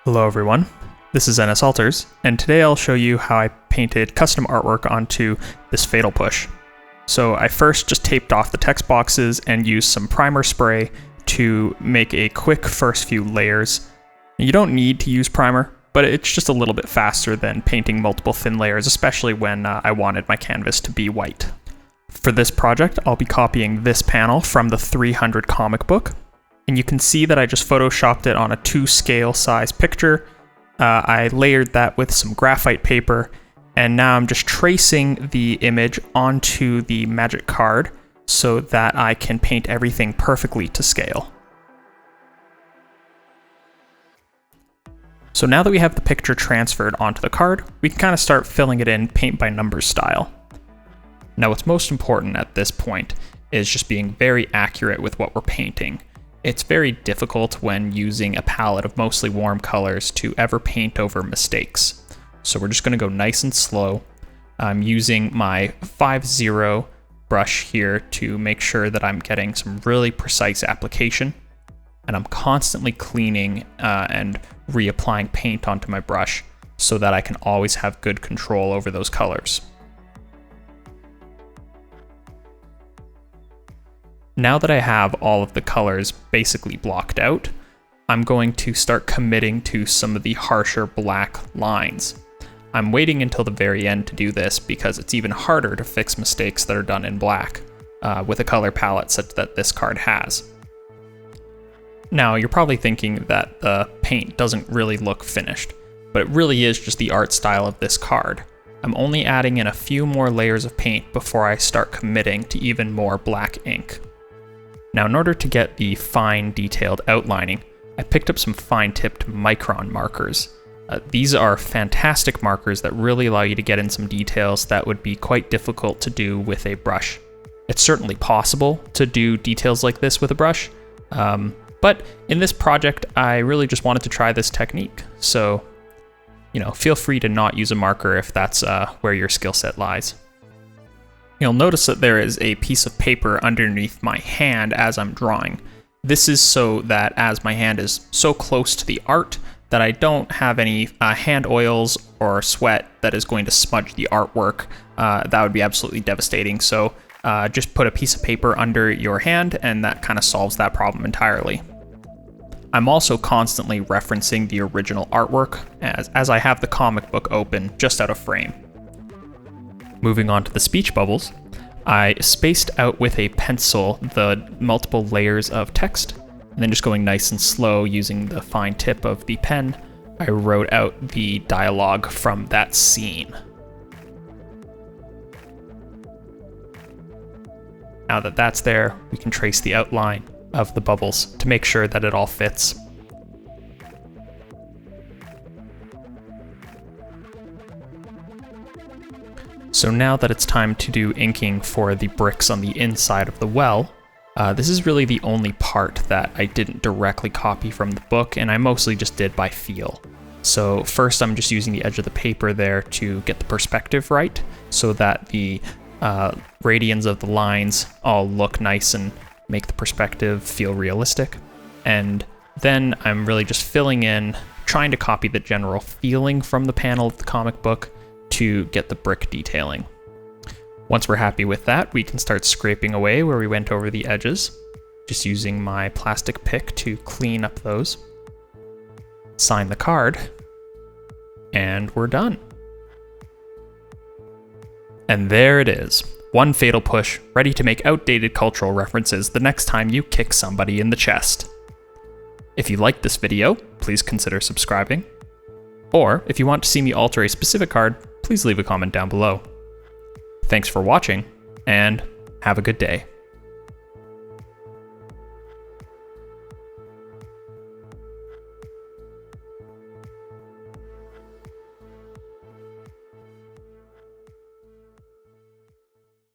Hello everyone, this is NS Alters, and today I'll show you how I painted custom artwork onto this Fatal Push. So I first just taped off the text boxes and used some primer spray to make a quick first few layers. You don't need to use primer, but it's just a little bit faster than painting multiple thin layers, especially when I wanted my canvas to be white. For this project, I'll be copying this panel from the 300 comic book. And you can see that I just photoshopped it on a 2-scale size picture. I layered that with some graphite paper, and now I'm just tracing the image onto the magic card so that I can paint everything perfectly to scale. So now that we have the picture transferred onto the card, we can kind of start filling it in paint by numbers style. Now what's most important at this point is just being very accurate with what we're painting. It's very difficult when using a palette of mostly warm colors to ever paint over mistakes. So we're just going to go nice and slow. I'm using my 5-0 brush here to make sure that I'm getting some really precise application. And I'm constantly cleaning and reapplying paint onto my brush so that I can always have good control over those colors. Now that I have all of the colors basically blocked out, I'm going to start committing to some of the harsher black lines. I'm waiting until the very end to do this because it's even harder to fix mistakes that are done in black with a color palette such that this card has. Now you're probably thinking that the paint doesn't really look finished, but it really is just the art style of this card. I'm only adding in a few more layers of paint before I start committing to even more black ink. Now, in order to get the fine detailed outlining, I picked up some fine-tipped Micron markers. These are fantastic markers that really allow you to get in some details that would be quite difficult to do with a brush. It's certainly possible to do details like this with a brush, but in this project, I really just wanted to try this technique. So, feel free to not use a marker if that's where your skill set lies. You'll notice that there is a piece of paper underneath my hand as I'm drawing. This is so that as my hand is so close to the art that I don't have any hand oils or sweat that is going to smudge the artwork. That would be absolutely devastating. So just put a piece of paper under your hand and that kind of solves that problem entirely. I'm also constantly referencing the original artwork as I have the comic book open just out of frame. Moving on to the speech bubbles, I spaced out with a pencil the multiple layers of text, and then just going nice and slow using the fine tip of the pen, I wrote out the dialogue from that scene. Now that that's there, we can trace the outline of the bubbles to make sure that it all fits. So now that it's time to do inking for the bricks on the inside of the well, this is really the only part that I didn't directly copy from the book, and I mostly just did by feel. So first I'm just using the edge of the paper there to get the perspective right, so that the radians of the lines all look nice and make the perspective feel realistic. And then I'm really just filling in, trying to copy the general feeling from the panel of the comic book to get the brick detailing. Once we're happy with that, we can start scraping away where we went over the edges, just using my plastic pick to clean up those. Sign the card, and we're done. And there it is, one Fatal Push, ready to make outdated cultural references the next time you kick somebody in the chest. If you liked this video, please consider subscribing. Or if you want to see me alter a specific card, please leave a comment down below. Thanks for watching, and have a good day.